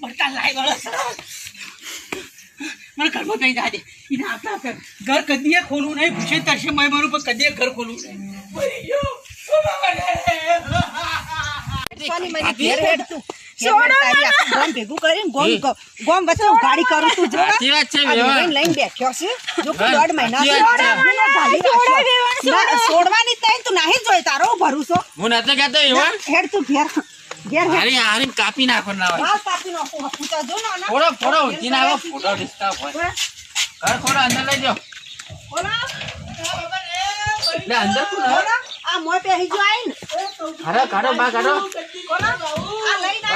બટા લાઈ વાળો મને ઘરમાં કઈ જાજે એને આપતા ઘર કદીએ ખોલવું નહીં પૂછે તરશે મેં મારું પણ કદીએ ઘર ખોલવું નહીં ભેગું કરીને ગોમ વચ્ચે ગાડી કરું તું જો લઈને બેઠ્યો છે જો 1.5 મહિના છોડવાની તઈ તું નહીં જોઈ તારો ભરોસો હું નતો કહેતો એવન હેડ તું ઘેર હારી હારી કાપી નાખો ના હોય બાલ કાપી નાખો પૂછા જો ના ફોડો ઉઠી ના આવો ફોટો ડિસ્ટર્બ હોય ઘર ખોડો અંદર લઈ જાઓ ઓલા લે અંદર કોણ ઓલા આ મોય પેહી જો આઈન અરે કાઢો બા કાઢો ઓલા આ લઈ ના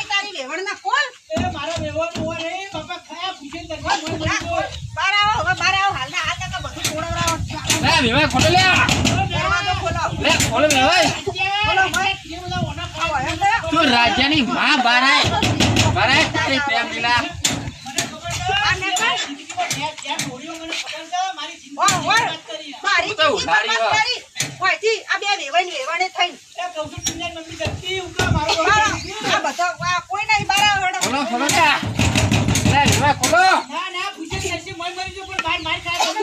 તારી વેવણ ના કોલ એ મારા વેવણ હોય રે બાપા ખાયા પૂછે તરશે બાર આવો હાલ ના બધું છોડવરાવો લે વેવાય ખોલો લે દરવાજો ખોલો લે ખોલો વેવાય ખોલો ભાઈ તું રાજાની માં બારાય તારી પ્રેમ લીલા મારી તો ઉડાડી ઓયથી આ બે વેવાને થઈને આ બધા કોઈ નહીં બારા ખોલો ખોલો લે વેવાય ખોલો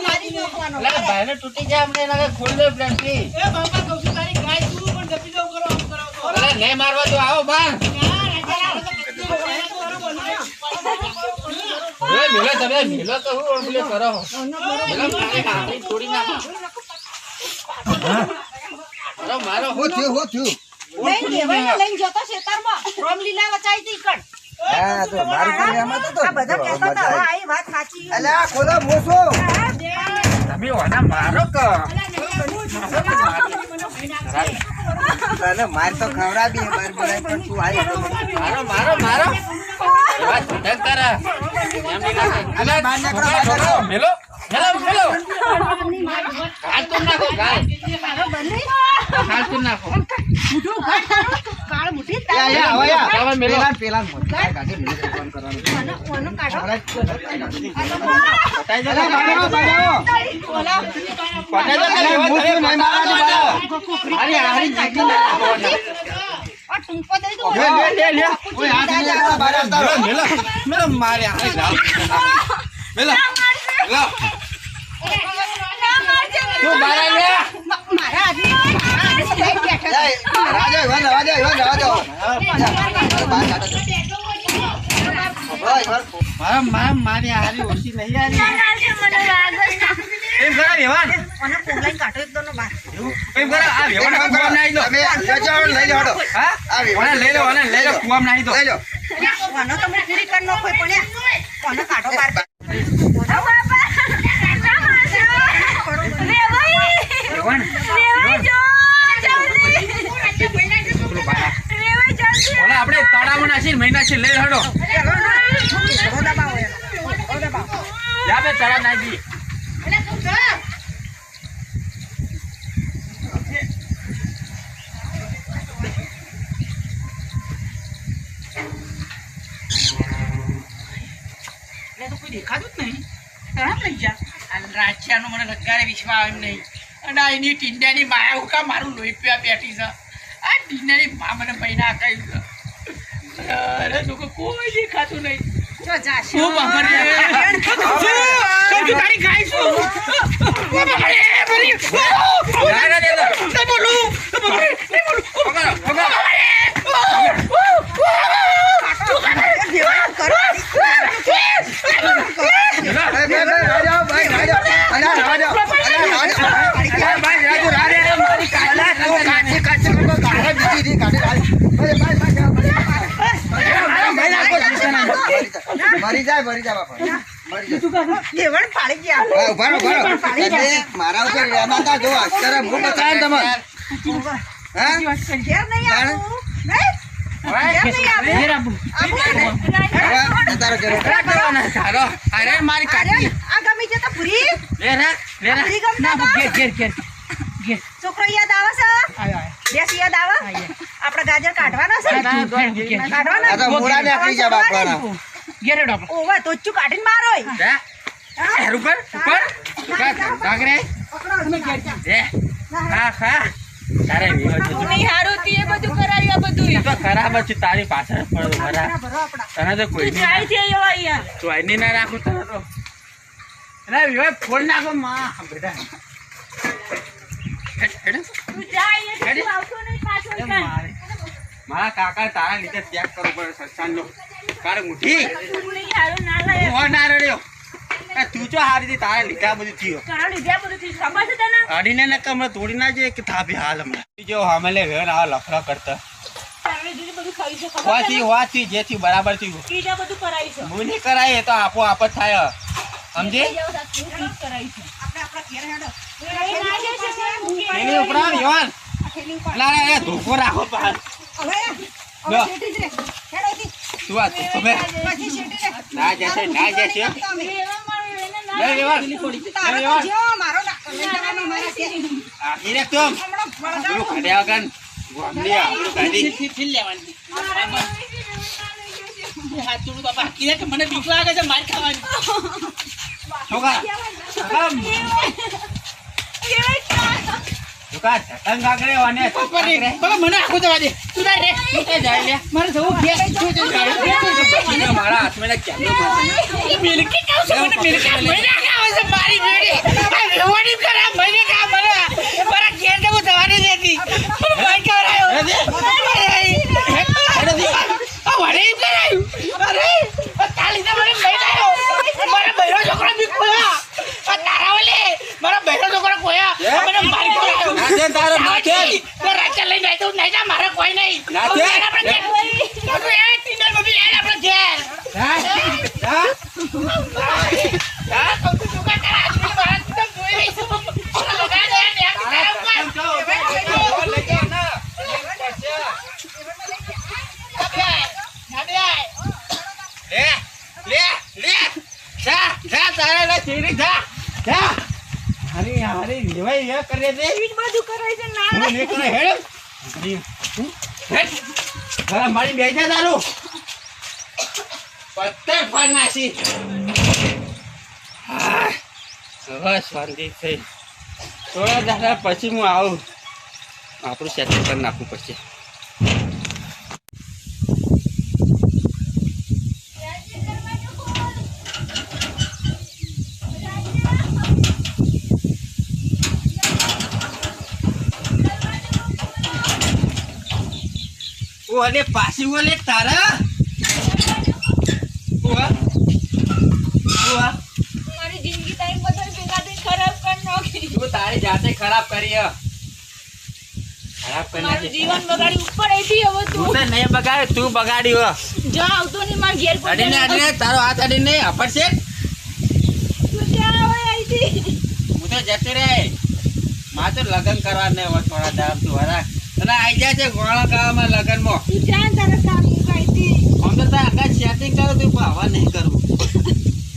મારી નાખવાનો લે ભાઈને તૂટી જાય અમને એને ખોલ દે પ્લેનથી અરે નહીં મારવા તો આવો બાર મેલો તમે મેલો તો હું ઓળખલે કરો મેલો મારી હાથી છોડી નાખો મારો હો થયું લઈને જતો ખેતરમાં રોમલીલા વચાઈ તી કણ હા તો મારું કરી આમાં તો આ બધા કહેતા હતા હા આ વાત સાચી અલ્યા ખોલો મોસો તમે ઓના મારો ક તને માર તો ખવડાવી માર બોલાય પણ તું આય મારો વાત ધક તારા એમ નહીં લાગે અલ્યા બાર નીકળો મેલો ગાલ તો નાખો ગાલ કાળ મુઠી યા મેલો પેલા મોટ ગાડી મેલે ફોન કરવાનો ઓનો કાઢો પટાઈ દે બાજાઓ પટાઈ દે મોસો નહીં મારવાની બાજાઓ હારી નાખી નાખો આ ટુંપો દઈ દો લે ઓય હાથ નીકળો બાજાઓ તારો મેલો મારે હારી મેલો તું બારા લે મારા આદમી બેઠા રાજા રાજા મારી હારી ઓછી નહીં આરી એમ કરા વેવાન ઓને પોગલાઈ કાઢો એક દોનો બાર એમ કરા આ વેવાન કુવામ નાઈ દો તમે લઈ જાઓ હા આ વેવાન લઈ લો કુવામ નાઈ દો લઈ લો ઓનો તો પૂરી કર નો કોઈ પણ ઓને કાઢો બાર વેવાન ઓલા આપણે તળાવમાં નાખીને મહિના છે લઈ હડો જા બે તળાવ નાખી દી તો કોઈ દેખાતું જ નહીં તરત લઈ જા રાખ્યાનો મને લગાડે વિશ્વાસ આવે નહીં અને એની ટીંડાની માયા ઉકા મારું લોહી પીવા બેઠી છે આ ટીંડાની મા મને મહિના કહ્યું છે અરે લોકો કોઈ દેખાતું નહીં જો જાશે ઓ બાપા રે તારી ગાય છો મરી જાય બાપા દેવણ પાડી ગયા મારા ઉપર રહેતા જો અત્યારે હું બતાવે તમે હા ઘેર નહીં આવું નહીં તારો ઘેર મારી કાઢી આ ગમી છે તો પૂરી પૂરી ગમતા છોકરો યાદ આવે છે દેશ યાદ આવે આપડે ગાજર કાઢવાનો છે કાઢવાનો મોડા ને આખરી જા બાપવાના ઓવા તો ચુ કાઢીને મારો ઉપર કાગરે ખા તારે નહીં હારું તી એ બધું કરાયું આ બધું ખરાબ જ છે તારી પાછળ જ પડો વરા ભરો આપડા તને તો કોઈ તું જાય છે એવા અહીંયા ચોઈની ના રાખું તને તો અરે વિવાહ ફોન નાખો માં બેટા તું જાય એટલે તું આવતો નહીં પાછો કાંઈ. મારા કાકા તારા લીધે ત્યાગ કરવો પડે સત્સાંગનો કાર મુઠી તું નહીં હારો ના લાય. હું ના રડ્યો તું ચો હારી હતી તારા લીધા બધું થયું તારા લીધે બધું થયું. ખબર છે તને? અડીને નકા હમણાં તોડી ના જોઈએ કે થાપી હાલ હમણાં જો હમલે વેણ આવા લફડા કરતા તારા લીધે બધું થયું છે. ખબર વાથી છે? વાથી જેથી બરાબર થયું કીધા બધું કરાયું છે. હું નહીં કરાય એ તો આપો આપ જ થાય સમજી કરાયું છે. આપણે આપણા ઘેર હેડો. એ ના જાય છે, મૂકી એની ઉપરાવ યોન આ થેલી ઉપર. ના ના એ ધોકો રાખો પાર હવે લો. શેઠી જ રે. હેડો જી. તું આ તમે પછી શેઠી રે. ના જશે ના જશે લેવા મળે એને ના લે રેવાન તારો તો જેવો મારો ના લઈ જવાનો મારા ઘેર. આખી રે તું હમણાં પેલું વળગાડું. કાઢ્યા વગર ગોમલી આપણું કાઢી ફીલ લેવાની મારા ઘેર. હાથ જોડું બાપા કીધે કે મને બીક લાગે છે માર ખાવાની છોકરા છોકરા ઢટંગ કાકરે અને બાપા રે બાપા મને આખું જવા દે તું તાર રે એ જાય લે મારે જવું ઘેર મને મારા હાથમાં ને કેમ મિલકી કાવ છે મને મિલકી મને ખાવ છે મારી બેડી આ રેવાની કરા મને કા મને મારા ઘેર જવું જવાની નથી ભાઈ કરાયો આ વડે કરાયું અરે તાલી તો મને લઈ આવ્યો મારા બહેરો છોકરો બી કોયા આ તારા ઓલે મારા બહેરો છોકરો કોયા મને મારી કરાયો નાથે તારો નાથે તો રાજા લઈને આવ્યો નહીં જા મારે કોઈ નહીં નાથે આપણે તો એ ટિન્ડર બબી એ આપણે ઘેર હા હા હા તો તું કા કરા આદમી મારા તો જોઈ રહી છું લગા દે ને મારી બે જા તારું પત્તર ફાડ નાસી હવે શાંતિ થઈ થોડા દાડા પછી હું આવું આપણું સેટિંગ કરી નાખવું પછી ઓલે પાછી ઓલે તારા ઓવા ઓવા મારી જિંદગી તારી બધા ભેગા થઈને ખરાબ કરી નાખી. તું તારી જાતે ખરાબ કરી ખરાબ કરી મારું નાખી જીવન બગાડી ઉપર આવી હવે તું તું તો નહીં બગાડ તું બગાડ્યો જા આવતો નહીં મારા ઘેર કોઈ અડીને અડીને તારો હાથ અડીને અપડશે તું જ્યાં આવે અહીંથી. હું તો જતી રે માં તો લગ્ન કરવા ને થોડા દામ તું હરા અને આઈ જાય છે ગોળા ગાવામાં લગ્નમાં તું જ્યાં તારા કામ અહીંથી. આમ તો તાર આગળ સેટિંગ કરો તું પણ હવા નહીં કરવું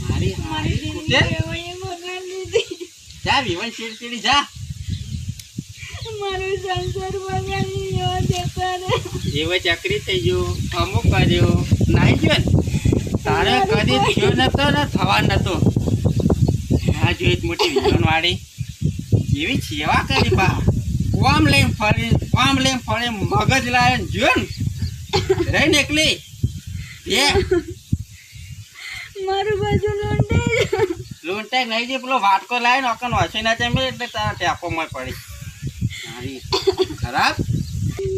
મારી મારી હારી જિંદગી કૂટે હવે એ બગાડી દીધી. જા વિવન ચીડી જા મારો સંસાર બગાડી એવા જતા રે. એવો ચકરી થઈ ગયો અમુક કર્યો નાઈ ગયો ને તારે કદી થયો નતો ને થવા નતો આ જોઈ મોટી વિજન વાળી એવી સેવા કરી બા કોમ લઈને ફરી મગજ લાવે જો ને રહી ને એકલી એ મારું બાજુ લૂંટાઈ લૂંટાઈ નહીં જે પેલો વાટકો લાવે ને અકન વાંચી ના ચાલે એટલે તારા ટેપો માં પડી મારી ખરાબ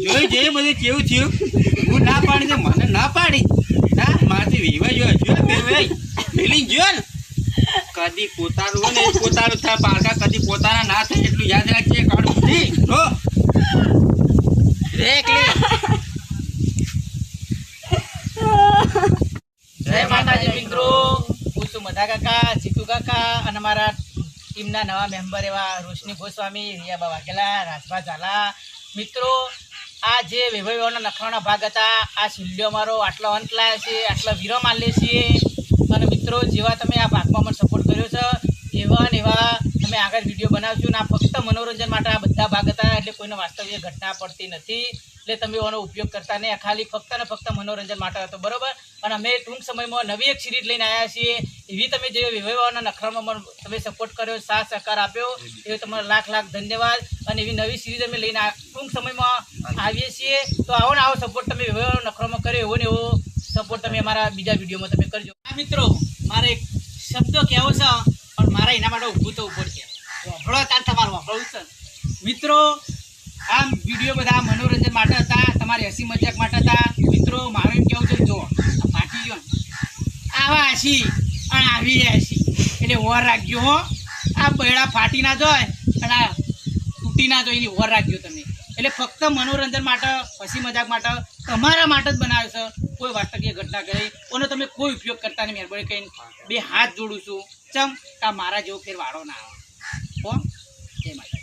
જોઈ બધું કેવું થયું હું ના પાડી તો મને ના પાડી ના મારથી વિવાહ જો ફિલિંગ જો ને કદી પોતાનું હોય ને પોતાનું થાય પારકા કદી પોતાના ના થાય એટલું યાદ રાખજે કાઢું જો જય માતાજી મિત્રો હું છું મધા કાકા જીતુ કાકા અને મારા ટીમના નવા મેમ્બર એવા રોશની ગોસ્વામી રિયા વાઘેલા રાજભા ઝાલા મિત્રો આ જે વૈભવીઓના લખવાના ભાગ હતા આ શિલ્યો મારો આટલો અંત લાવ્યો છે આટલો વીરો માનીએ છીએ અને મિત્રો જેવા તમે આ ભાગમાં મને સપોર્ટ કર્યો છે એવા ને એવા તમે આગળ વિડીયો બનાવજો ને આ ફક્ત મનોરંજન માટે આ બધા ભાગ હતા એટલે કોઈને વાસ્તવિક ઘટના પડતી નથી એટલે તમે એનો ઉપયોગ કરતા નહીં. ખાલી ફક્ત ને ફક્ત મનોરંજન માટે હતો, બરોબર. અને અમે ટૂંક સમયમાં નવી એક સિરીઝ લઈને આવ્યા છીએ. એવી તમે જે વિવાહના નખરામાં તમે સપોર્ટ કર્યો, સાથ સહકાર આપ્યો, એ તમારો લાખ લાખ ધન્યવાદ. અને એવી નવી સિરીઝ અમે લઈને ટૂંક સમયમાં આવીએ છીએ. તો આવો ને આવો સપોર્ટ તમે વિવાહના નખરામાં કર્યો, એવો ને એવો સપોર્ટ તમે અમારા બીજા વિડીયોમાં તમે કરજો. આ મિત્રો મારે એક શબ્દ કહેવો છે, પણ મારે એના માટે ઊભું થવું પડશે. વાપરો તાર તમારું વાપરવું છે. મિત્રો આ વિડીયો બધા મનોરંજન માટે હતા, તમારી હસી મજાક માટે હતા. મિત્રો મારું એમ કેવું છે, જો ફાટી ગયો આવા હસી અને આવી રહ્યા હસી એટલે ઓર રાખજો હો. આ બૈડા ફાટી ના જાય અને આ તૂટી ના જાય એની ઓર રાખજો તમે. એટલે ફક્ત મનોરંજન માટે, હસી મજાક માટે, તમારા માટે જ બનાવ્યો છે. કોઈ વાસ્તવિક ઘટના કરી એનો તમે કોઈ ઉપયોગ કરતા નહીં. મહેરબાની કરીને બે હાથ જોડું છું, ચમ કે મારા જેવો ફેર વાળો ના આવે. જય માતા.